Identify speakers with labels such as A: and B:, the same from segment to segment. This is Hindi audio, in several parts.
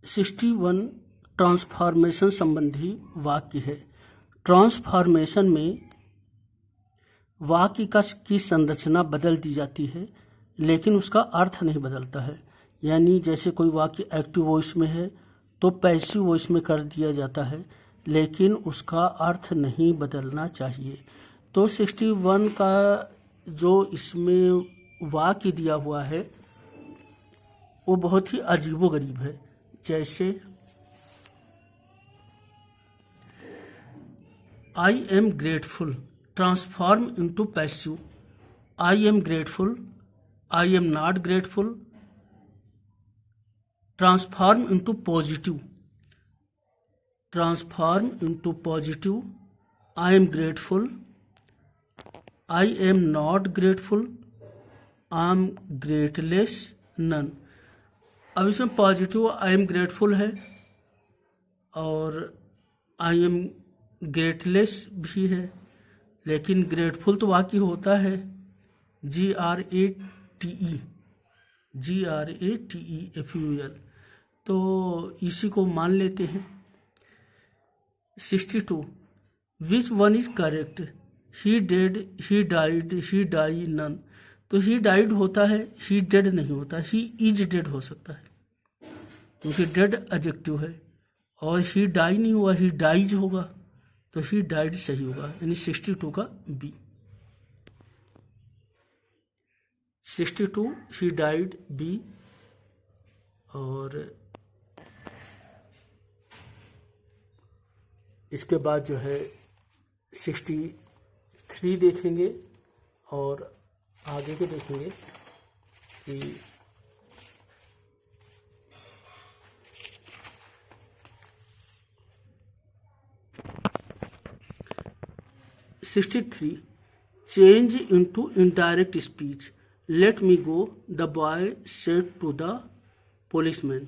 A: 61 ट्रांसफॉर्मेशन संबंधी वाक्य है। ट्रांसफॉर्मेशन में वाक्य की संरचना बदल दी जाती है लेकिन उसका अर्थ नहीं बदलता है। यानी जैसे कोई वाक्य एक्टिव वॉइस में है तो पैसिव वॉइस में कर दिया जाता है लेकिन उसका अर्थ नहीं बदलना चाहिए। तो 61 का जो इसमें वाक्य दिया हुआ है वो बहुत ही अजीबोगरीब है। जैसे I am grateful transform into passive, I am grateful, I am not grateful transform into positive, transform into positive, I am grateful, I am not grateful, I am grateless none. अब इसमें पॉजिटिव आई एम ग्रेटफुल है और आई एम ग्रेटलेस भी है, लेकिन ग्रेटफुल तो वाक्य होता है GRATE, GRATEFUL, तो इसी को मान लेते हैं। 62 which one is correct, he dead, he died, he die, none. तो ही डाइड होता है, ही डेड नहीं होता, ही इज डेड हो सकता है क्योंकि डेड एडजेक्टिव है, और ही डाई नहीं हुआ, ही डाइज होगा, तो ही डाइड सही होगा, यानी 62 का बी। 62 he died B. और इसके बाद जो है 63 देखेंगे और आगे के देखेंगे कि 63 change into indirect speech, let me go the boy said to the policeman.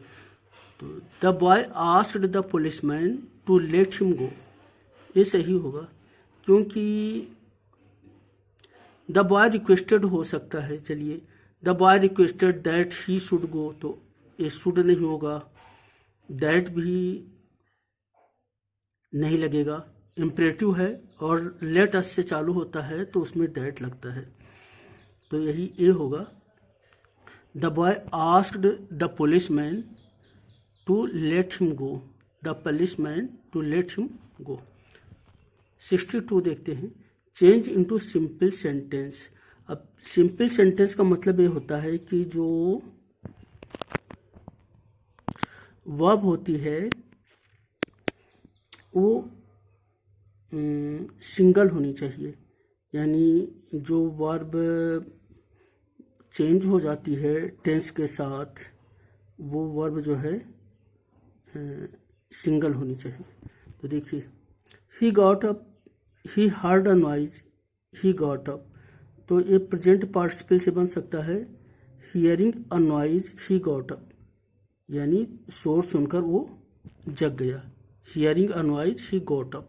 A: तो the boy asked the policeman to let him go, ये सही होगा क्योंकि द बॉय रिक्वेस्टेड हो सकता है। चलिए, the boy requested that he should go, तो ये शुड नहीं होगा, दैट भी नहीं लगेगा, इम्परेटिव है और लेट अस से चालू होता है तो उसमें दैट लगता है, तो यही ए होगा। The boy asked the policeman to let him go, the policeman to let him go. 62 देखते हैं, चेंज इनटू सिंपल सेंटेंस। अब सिंपल सेंटेंस का मतलब ये होता है कि जो वर्ब होती है वो सिंगल होनी चाहिए, यानी जो वर्ब चेंज हो जाती है टेंस के साथ वो वर्ब जो है सिंगल होनी चाहिए। तो देखिए, he got up, he heard a noise, he got up, तो ये प्रेजेंट पार्टिसिपल से बन सकता है hearing a noise he got up, यानी शोर सुनकर वो जग गया, hearing a noise he got up.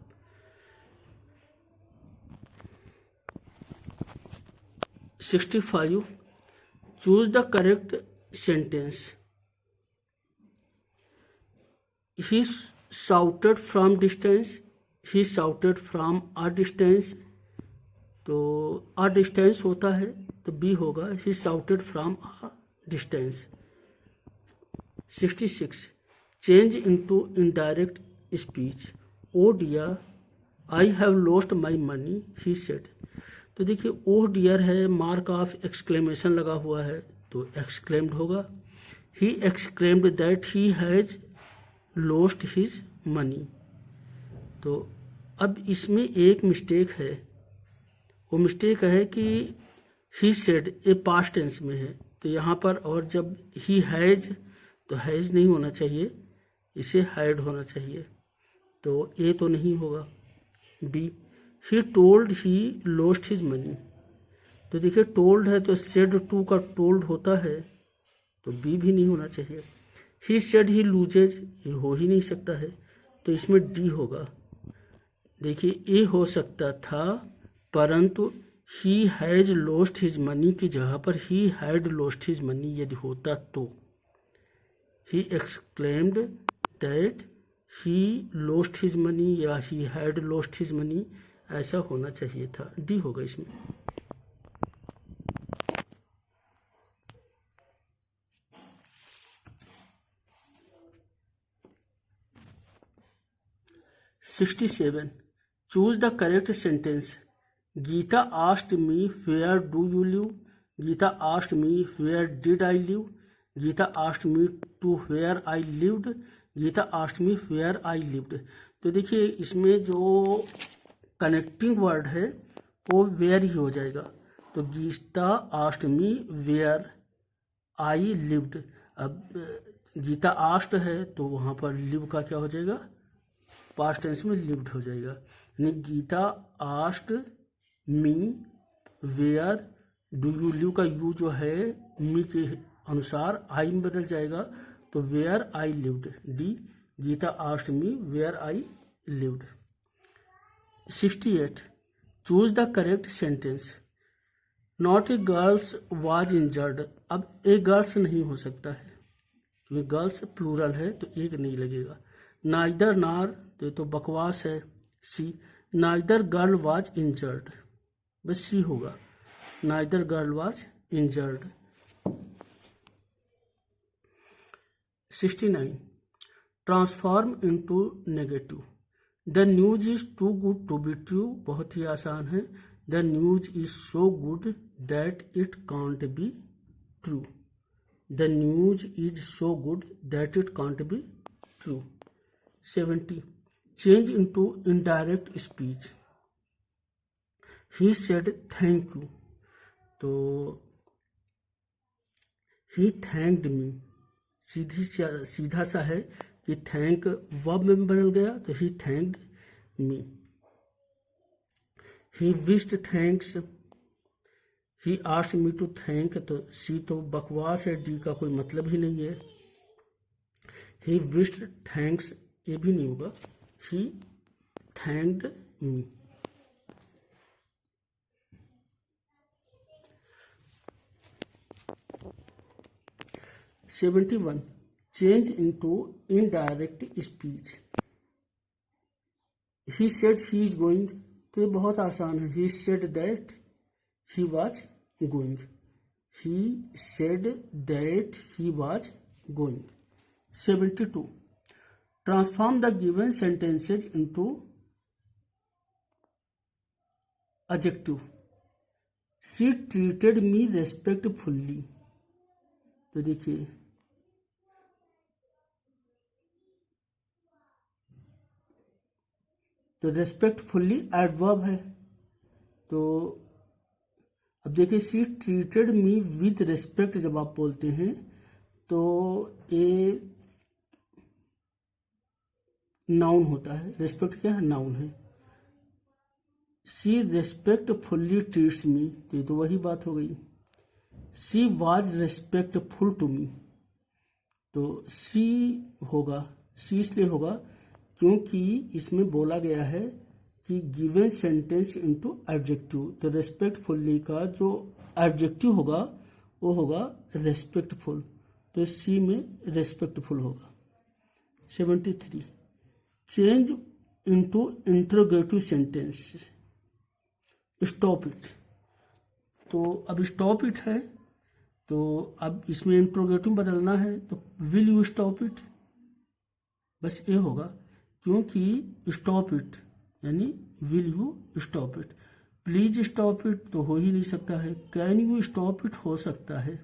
A: 65 choose the correct sentence, he shouted from distance, he shouted from a distance, तो a distance होता है तो B होगा, he shouted from a distance। 66 change into indirect speech, oh dear I have lost my money, he said। तो देखिए, oh dear है, मार्क ऑफ एक्सक्लेमेशन लगा हुआ है तो एक्सक्लेम्ड होगा, he exclaimed that he has lost his money। तो अब इसमें एक मिस्टेक है, वो मिस्टेक है कि ही सेड ये पास्ट टेंस में है, तो यहाँ पर और जब ही हैज तो हैज नहीं होना चाहिए, इसे हैड होना चाहिए, तो ए तो नहीं होगा। B, he told he lost his money, तो देखिए टोल्ड है तो सेड टू का टोल्ड होता है तो बी भी नहीं होना चाहिए। ही सेड ही लूजेज, ये हो ही नहीं सकता है तो इसमें डी होगा। देखिए, ए हो सकता था परंतु he has lost his money की जगह पर he had lost his money यदि होता तो he exclaimed that he lost his money या he had lost his money, ऐसा होना चाहिए था। डी होगा इसमें। (67) choose the correct sentence. Geeta asked me where do you live, Geeta asked me where did I live, Geeta asked me to where I lived, Geeta asked me where I lived. तो देखिए इसमें जो कनेक्टिंग वर्ड है वो वेयर ही हो जाएगा। तो Geeta asked me where I lived, अब गीता आस्क्ड है तो वहाँ पर लिव का क्या हो जाएगा, पास्ट टेंस में लिव्ड हो जाएगा। यानी Geeta asked me where do you live का यू जो है मी के अनुसार आई में बदल जाएगा, तो where I lived. D, Geeta asked me where I lived. 68 choose the correct sentence. Not a girls was injured, अब ए गर्ल्स नहीं हो सकता है क्योंकि गर्ल्स प्लूरल है तो एक नहीं लगेगा। नाइदर नार, तो बकवास है। C, neither girl was injured, बस सी होगा, neither girl was injured. 69 transform into negative. The news is too good to be true, बहुत ही आसान है। The news is so good that it can't be true, the news is so good that it can't be true. 70 change into indirect speech. He said thank you, तो ही थैंक्ड मी, सीधा सा है कि थैंक वर्ब में बदल गया तो he thanked me. He wished thanks, he asked me to thank, तो सी तो बकवास है, डी का कोई मतलब ही नहीं है। ही विश्ड थैंक्स ये भी नहीं होगा, he thanked me. 71 change into indirect speech. He said he is going, तो ये बहुत आसान है। He said that he was going, he said that he was going. 72 transform the given sentences into adjective. She treated me respectfully, तो देखिए तो रेस्पेक्टफुल्ली एडवर्ब है, तो अब देखिए she treated me with respect जब आप बोलते हैं तो ये नाउन होता है, रेस्पेक्ट क्या है, नाउन है। शी रेस्पेक्टफुल्ली ट्रीट्स मी, तो ये तो वही बात हो गई। She was respectful to me, तो सी होगा, सी इसलिए होगा क्योंकि इसमें बोला गया है कि गिवन सेंटेंस इनटू एडजेक्टिव, तो रेस्पेक्टफुल्ली का जो एडजेक्टिव होगा वो होगा रेस्पेक्टफुल, तो सी में रेस्पेक्टफुल होगा। 73 change into interrogative sentence. Stop it, तो अब स्टॉप इट है तो अब इसमें इंट्रोगेटिव बदलना है, तो विल यू स्टॉप इट, बस ये होगा क्योंकि स्टॉप इट यानी will you stop it. Please stop it तो हो ही नहीं सकता है। कैन यू स्टॉप इट हो सकता है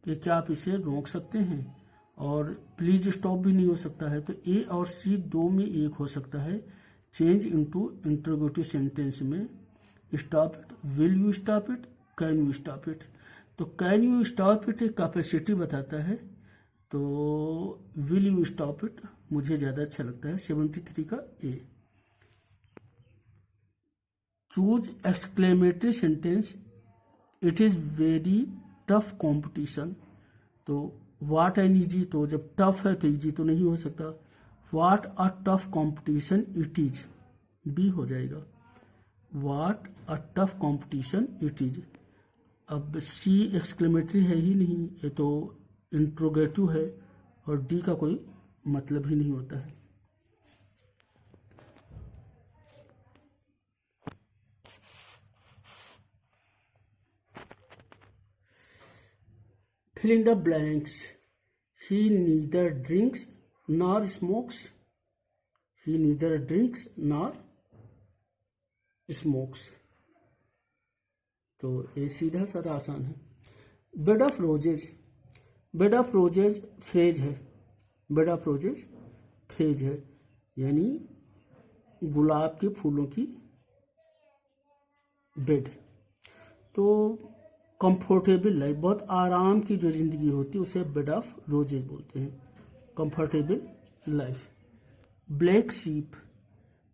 A: कि क्या आप इसे रोक सकते हैं, और प्लीज स्टॉप भी नहीं हो सकता है, तो ए और सी दो में एक हो सकता है। चेंज इनटू इंट्रोगेटिव सेंटेंस में stop it, will you stop it, can you stop it. तो कैन यू स्टॉप इट एक कैपेसिटी बताता है, तो विल यू स्टॉप इट मुझे ज़्यादा अच्छा लगता है। 73 का A. Choose exclamatory sentence. It is very tough competition, तो वाट एन ईजी, तो जब टफ है तो ईजी तो नहीं हो सकता। What a tough competition it is, B हो जाएगा। What a tough competition it is. अब सी एक्सक्लेमेटरी है ही नहीं, ये तो इंट्रोगेटिव है, और डी का कोई मतलब ही नहीं होता है। Fill in the blanks. He neither drinks nor smokes. He neither drinks nor smokes. तो ये सीधा साधा आसान है। Bed of roses, bed of roses phrase है, बेड ऑफ रोजेज फ्रेज है, यानी गुलाब के फूलों की बेड। तो कंफर्टेबल लाइफ, बहुत आराम की जो ज़िंदगी होती है उसे बेड ऑफ रोजेज बोलते हैं, comfortable life. Black sheep,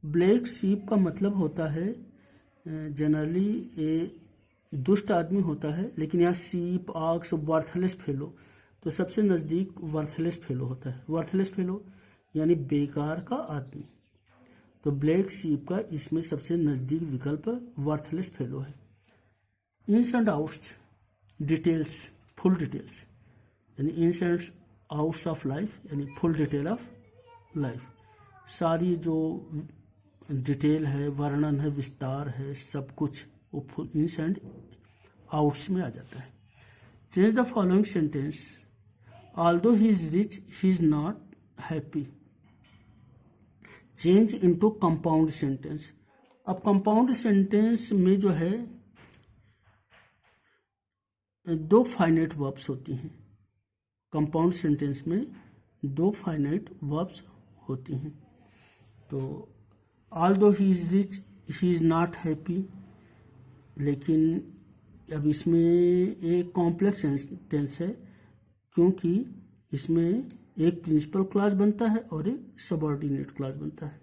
A: black sheep का मतलब होता है जनरली ये दुष्ट आदमी होता है, लेकिन यहाँ शीप ऑक्स वर्थलेस फेलो, तो सबसे नज़दीक वर्थलेस फेलो होता है। वर्थलेस फेलो यानी बेकार का आदमी, तो ब्लैक शीप का इसमें सबसे नज़दीक विकल्प वर्थलेस फेलो है। Ins and outs, details, full details, यानी ins and outs of life, यानी फुल डिटेल ऑफ लाइफ। सारी जो डिटेल है, वर्णन है, विस्तार है, सब कुछ वो फुल इन्स एंड आउट्स में आ जाता है। Change the following sentence, although he is rich he is not happy. Change into compound sentence. अब कंपाउंड सेंटेंस में जो है दो फाइनाइट वर्ब्स होती हैं। कंपाउंड सेंटेंस में दो फाइनाइट वर्ब्स होती हैं। तो although he is rich he is not happy, लेकिन अब इसमें एक कॉम्प्लेक्स सेंटेंस है, क्योंकि इसमें एक प्रिंसिपल क्लॉज बनता है और एक सबऑर्डिनेट क्लॉज बनता है।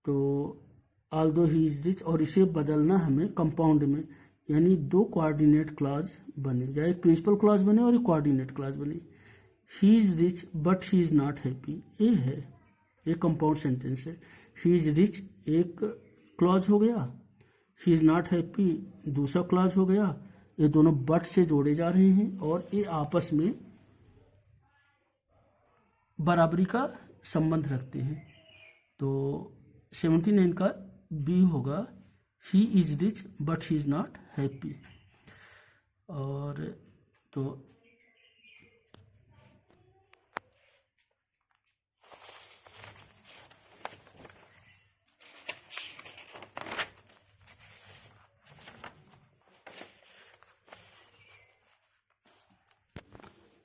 A: तो ऑल्दो ही इज रिच, और इसे बदलना हमें कंपाउंड में, यानी दो कोऑर्डिनेट क्लॉज बने, या एक प्रिंसिपल क्लॉज बने और एक कोऑर्डिनेट क्लॉज बने। ही is rich but he is not happy, ये है, ये कंपाउंड सेंटेंस है। ही इज रिच एक क्लॉज हो गया, ही इज नॉट हैप्पी दूसरा क्लॉज हो गया, ये दोनों बट से जोड़े जा रहे हैं और ये आपस में बराबरी का संबंध रखते हैं। तो 79 का बी होगा, ही is rich but he is not happy. और तो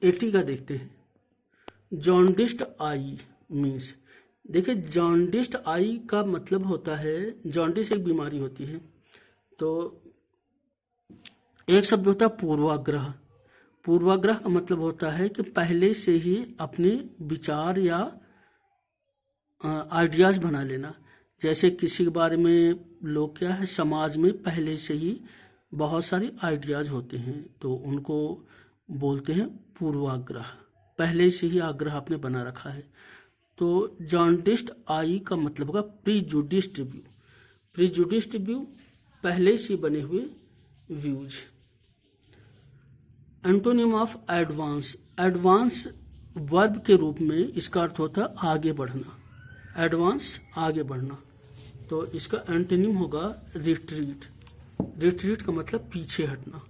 A: एटी का देखते हैं। जॉन्डिस्ड आई मीन्स, देखिए जॉन्डिस्ड आई का मतलब होता है, जॉन्डिस एक बीमारी होती है, तो एक शब्द होता है पूर्वाग्रह। पूर्वाग्रह का मतलब होता है कि पहले से ही अपने विचार या आइडियाज बना लेना। जैसे किसी के बारे में लोग क्या है, समाज में पहले से ही बहुत सारे आइडियाज होते हैं, तो उनको बोलते हैं पूर्वाग्रह, पहले से ही आग्रह आपने बना रखा है। तो जॉन्डिस्ड आई का मतलब होगा प्रीजुडिस्ड व्यू। प्रीजुडिस्ड व्यू पहले से बने हुए views. Antonym of advance, advance verb के रूप में इसका अर्थ होता है आगे बढ़ना, एडवांस आगे बढ़ना। तो इसका एंटोनिम होगा रिट्रीट। रिट्रीट का मतलब पीछे हटना।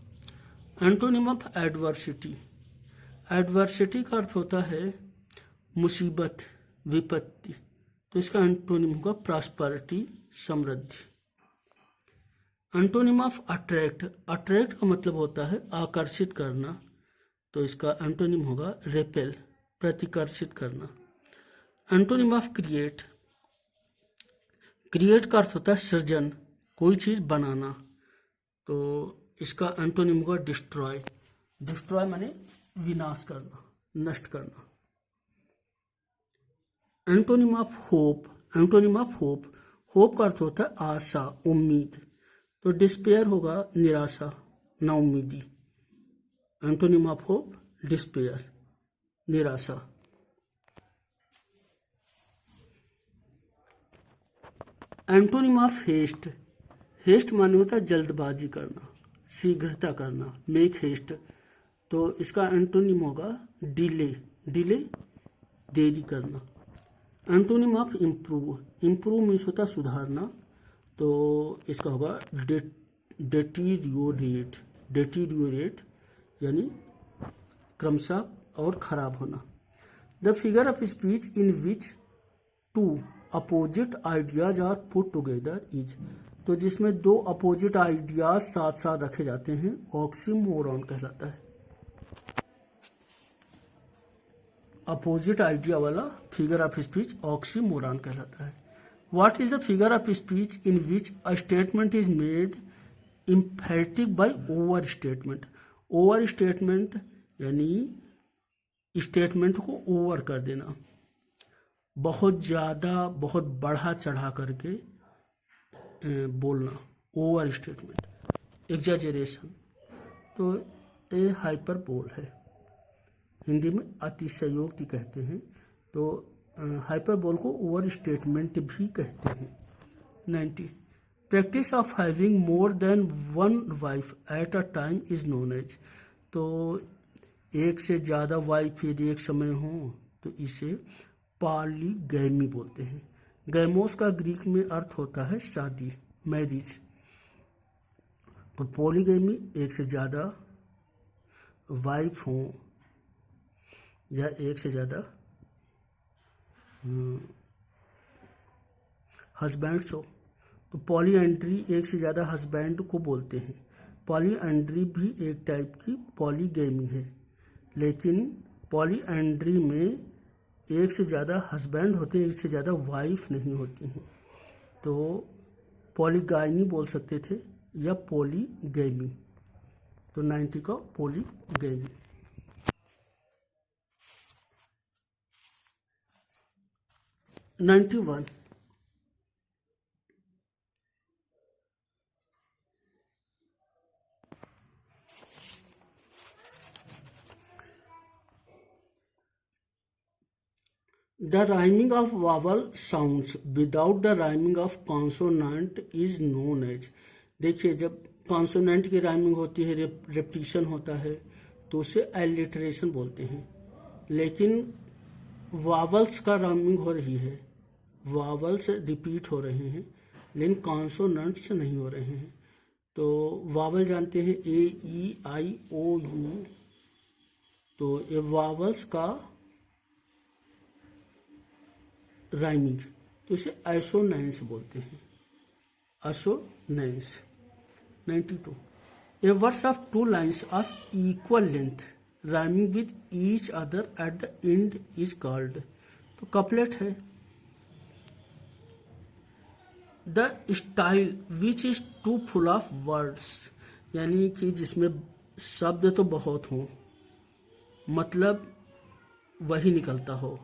A: एंटोनिम ऑफ एडवर्सिटी, एडवर्सिटी का अर्थ होता है मुसीबत, विपत्ति, तो इसका एंटोनिम होगा prosperity, Samriddhi. Antonym of attract, attract का मतलब होता है आकर्षित करना, तो इसका एंटोनिम होगा रेपेल, प्रतिकर्षित करना। एंटोनिम ऑफ क्रिएट, क्रिएट का अर्थ होता है सृजन, कोई चीज बनाना, तो इसका एंटोनिम होगा डिस्ट्रॉय। डिस्ट्रॉय माने विनाश करना, नष्ट करना। Antonym of hope, antonym of hope, hope का अर्थ होता है आशा, उम्मीद, तो डिस्पेयर होगा निराशा, नाउम्मीदी। एंटोनिम ऑफ होप डिस्पेयर, निराशा। एंटोनिम ऑफ हेस्ट, हेस्ट माने होता है जल्दबाजी करना, शीघ्रता करना, मेक हेस्ट, तो इसका एंटोनिम होगा डिले, डिले देरी करना। Antonym of improve, improve means होता है सुधारना, तो इसका होगा डेटीरियोरेट, डेटीरियोरेट यानी क्रमशः और खराब होना। The figure of speech in which two opposite ideas are put together is, तो जिसमें दो अपोजिट आइडियाज साथ साथ रखे जाते हैं ऑक्सीमोरॉन कहलाता है। अपोजिट आइडिया वाला फिगर ऑफ स्पीच ऑक्सीमोरॉन कहलाता है। What is the figure of speech in which a statement is made emphatic by overstatement. Overstatement यानी स्टेटमेंट को ओवर कर देना, बहुत ज़्यादा, बहुत बढ़ा चढ़ा करके बोलना, ओवर स्टेटमेंट। एग्जैजरेशन तो ये हाइपरबोल है, हिंदी में अतिशयोक्ति कहते हैं, तो हाइपरबोल को ओवर स्टेटमेंट भी कहते हैं। 90 practice of having more than one wife at a time is known as, तो एक से ज़्यादा वाइफ यदि एक समय हो तो इसे पॉलीगैमी बोलते हैं। गैमोस का ग्रीक में अर्थ होता है शादी, मैरिज, तो पॉलीगैमी एक से ज़्यादा वाइफ हो या एक से ज़्यादा हस्बैंड्स हो, तो पॉलीएंड्री एक से ज़्यादा हस्बैंड को बोलते हैं। पॉलीएंड्री भी एक टाइप की पॉलीगैमी है, लेकिन पॉलीएंड्री में एक से ज़्यादा हस्बैंड होते हैं, एक से ज़्यादा वाइफ नहीं होती हैं, तो पॉलीगाइनी बोल सकते थे या पॉलीगैमी, तो 90 का polygamy. 91 The rhyming of vowel sounds without the rhyming of consonant is known as, देखिए जब कॉन्सोनेंट की राइमिंग होती है, रेपिटेशन होता है, तो उसे एलिटरेशन बोलते हैं। लेकिन वावल्स का राइमिंग हो रही है, वावल्स रिपीट हो रहे हैं, लेकिन कॉन्सोनेंट्स नहीं हो रहे हैं। तो वावल जानते हैं ए ई आई ओ यू, तो ये वावल्स का राइमिंग, तो इसे एसोनेंस बोलते हैं, assonance. 92 a words of two lines of equal length rhyming with each other at the end is called, तो कपलेट है। The style which is too full of words, यानी कि जिसमें शब्द तो बहुत हों, मतलब वही निकलता हो,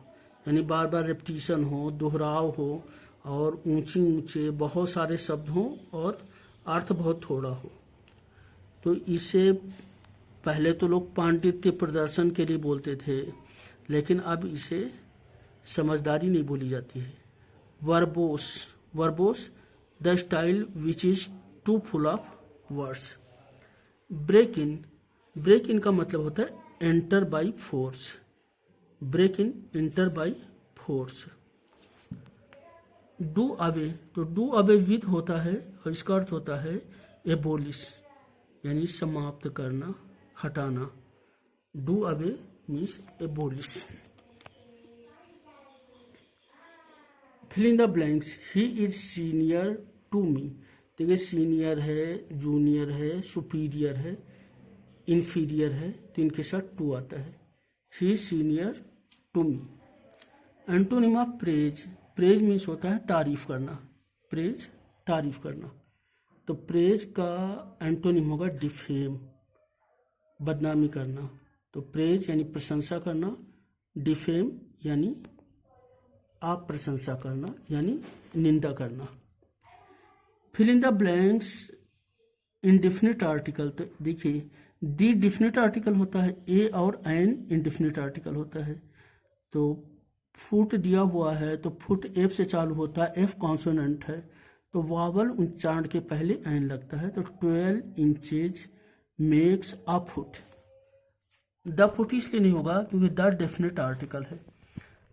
A: यानी बार बार रेपिटेशन हो, दोहराव हो, और ऊंचे ऊंचे बहुत सारे शब्द हों और अर्थ बहुत थोड़ा हो, तो इसे पहले तो लोग पांडित्य प्रदर्शन के लिए बोलते थे, लेकिन अब इसे समझदारी नहीं बोली जाती है। Verbose, verbose the style which is too full of words. Break in, break in का मतलब होता है enter by force, break in enter by force. Do away, तो डू अवे विद होता है और इसका अर्थ होता है एबोलिश, यानी समाप्त करना, हटाना। Do away means abolish. Fill in the blanks, he is senior to me, देखिए सीनियर है, जूनियर है, सुपीरियर है, इन्फीरियर है, तो इनके साथ टू आता है। He senior to me. Antonym of praise, praise means होता है तारीफ करना, प्रेज तारीफ करना, तो प्रेज का एंटोनिम होगा डिफेम, बदनामी करना। तो प्रेज यानी प्रशंसा करना, डिफेम यानी आप प्रशंसा करना, यानी निंदा करना। Fill in the blanks indefinite article, तो देखिए दी डिफिनिट आर्टिकल होता है, ए और एन इंडेफिनिट आर्टिकल होता है। तो फुट दिया हुआ है, तो फुट एफ से चालू होता है, एफ कॉन्सोनेंट है, तो वावल उच्चारण के पहले एन लगता है, तो 12 inches makes a foot. The foot इसलिए नहीं होगा क्योंकि द डेफिनेट आर्टिकल है।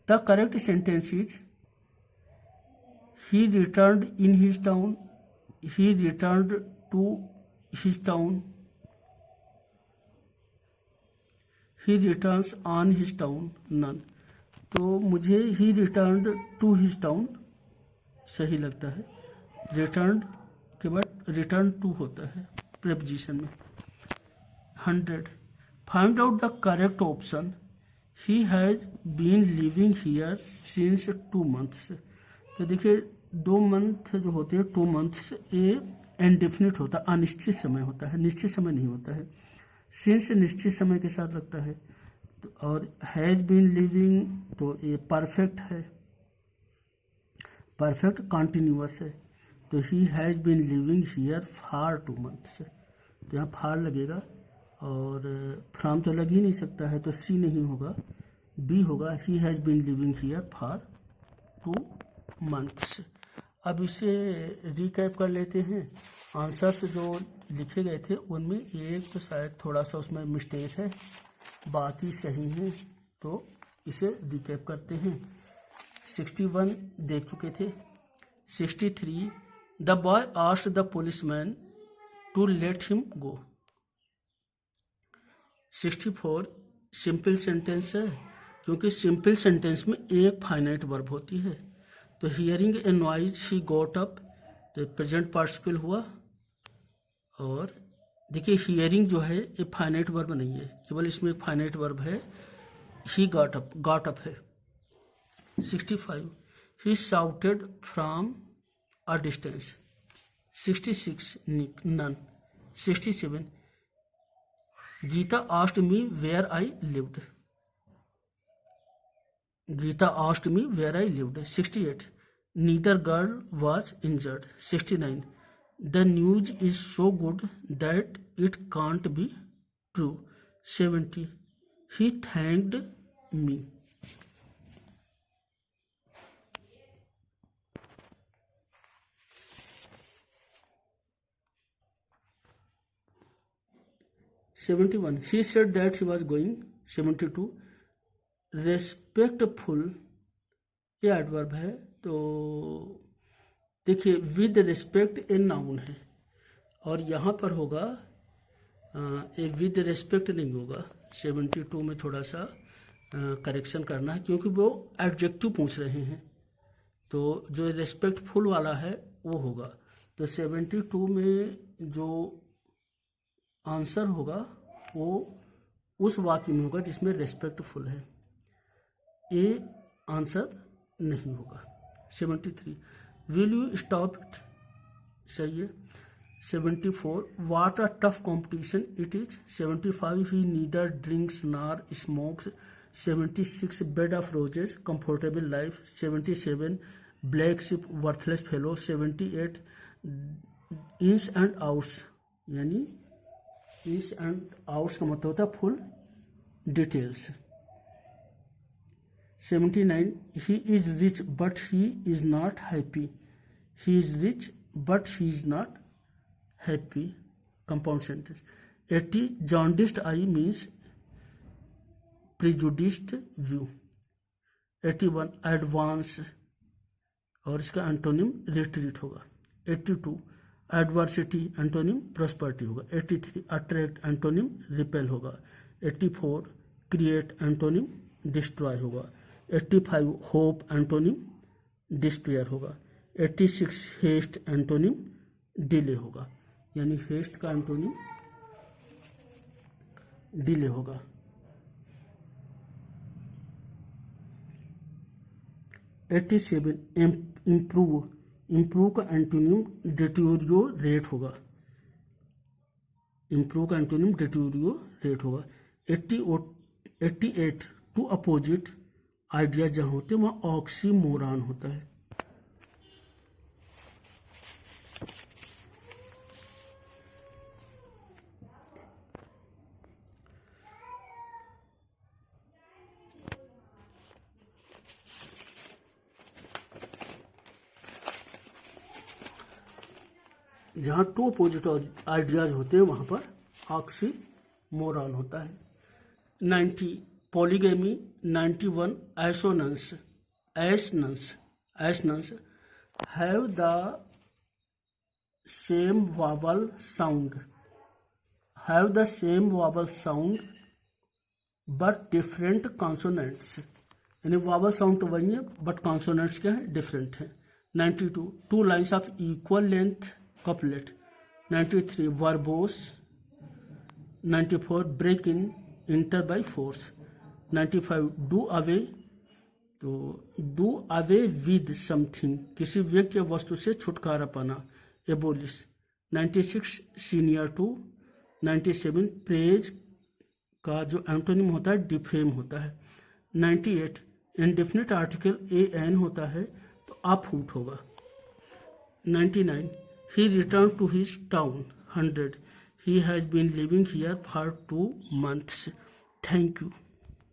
A: The correct sentence is he returned in his town, he returned to his town, he returns on his town, none. तो मुझे he returned to his town सही लगता है। रिटर्न के बाद रिटर्न टू होता है प्रेपोजिशन में। 100 find out the correct option. He has been living here since 2 months। तो देखिए 2 month जो होते हैं 2 months ये इनडेफिनिट होता है, अनिश्चित समय होता है, निश्चित समय नहीं होता है। सिंस निश्चित समय के साथ लगता है और हैज बीन लिविंग तो ये परफेक्ट है, परफेक्ट कॉन्टिन्यूअस है। तो he has been living here for 2 months। तो यहाँ फार लगेगा और फ्रॉम तो लग ही नहीं सकता है, तो सी नहीं होगा, बी होगा। He has been living here for 2 months। अब इसे रिकैप कर लेते हैं। आंसर्स जो लिखे गए थे उनमें एक तो शायद थोड़ा सा उसमें मिस्टेक है, बाकी सही हैं। तो इसे रिकैप करते हैं। 61 देख चुके थे। 63 the boy asked the policeman to let him go. 64 simple sentence है क्योंकि सिंपल सेंटेंस में एक फाइनाइट वर्ब होती है। तो hearing A noise he got up, तो प्रेजेंट पार्टिसिपल हुआ। और देखिए हियरिंग जो है ये फाइनाइट वर्ब नहीं है, केवल इसमें एक फाइनाइट वर्ब है, ही गॉट अप है। 65 he shouted from a distance। 66 none। 67 Geeta asked me where I lived। Geeta asked me where I lived। 68 neither girl was injured। 69 the news is so good that it can't be true। 70 he thanked me। (71) he said that he was going। 72 respectful ये एडवर्ब है, तो देखिए विद रिस्पेक्ट ए नाउन है और यहाँ पर होगा ये विद रिस्पेक्ट नहीं होगा। 72 में थोड़ा सा करेक्शन करना है क्योंकि वो एडजेक्टिव पूछ रहे हैं, तो जो रिस्पेक्टफुल वाला है वो होगा। तो 72 में जो आंसर होगा वो उस वाक्य में होगा जिसमें रेस्पेक्टफुल है, ए आंसर नहीं होगा। 73 विल यू स्टॉप इट, सही है। 74 what a tough competition it is. 75 he neither drinks nor smokes. 76 bed of roses comfortable life. 77 black sheep worthless fellow. 78 ins and outs, यानी इंस एंड आउट्स का मतलब होता है full details. 79 he is rich but he is not happy. He is rich but he is not happy, compound sentence. 80 jaundiced eye means prejudiced view. 81 advance और इसका एंटोनिम रिट्रीट होगा। 82 एडवर्सिटी एंटोनिम प्रॉस्पेरिटी होगा। 83 अट्रैक्ट एंटोनिम रिपेल होगा। 84 क्रिएट एंटोनिम डिस्ट्रॉय होगा। 85 होप एंटोनिम डिस्पेयर होगा। 86 हेस्ट एंटोनिम डिले होगा, यानी हेस्ट का एंटोनिम डिले होगा। 87 इम्प्रूव, इम्प्रूव का एंटोनिम डिटोरियोरेट होगा। इम्प्रूव का एंटोनिम डिटोरियोरेट होगा। 88 टू अपोजिट आइडिया जहाँ होते हैं वहाँ ऑक्सीमोरॉन होता है। जहाँ टू अपोजिट आइडियाज होते हैं वहाँ पर ऑक्सीमोरॉन होता है। 90 polygamy, 91 assonance, have the same vowel sound, but different consonants, यानी vowel sound तो वही है but consonants क्या है, different है। 92 two lines of equal length couplet, 93 verbose, 94 break in, enter by force, 95 do away, तो do away with something, किसी व्यक्ति या वस्तु से छुटकारा पाना, एबोलिश। 96 सीनियर टू, 97 प्रेज का जो एंटोनिम होता है डिफेम होता है, 98 इंडेफिनिट आर्टिकल एन होता है तो अफूट होगा, 99 he return to his town, 100 he has been living here for 2 months. Thank you.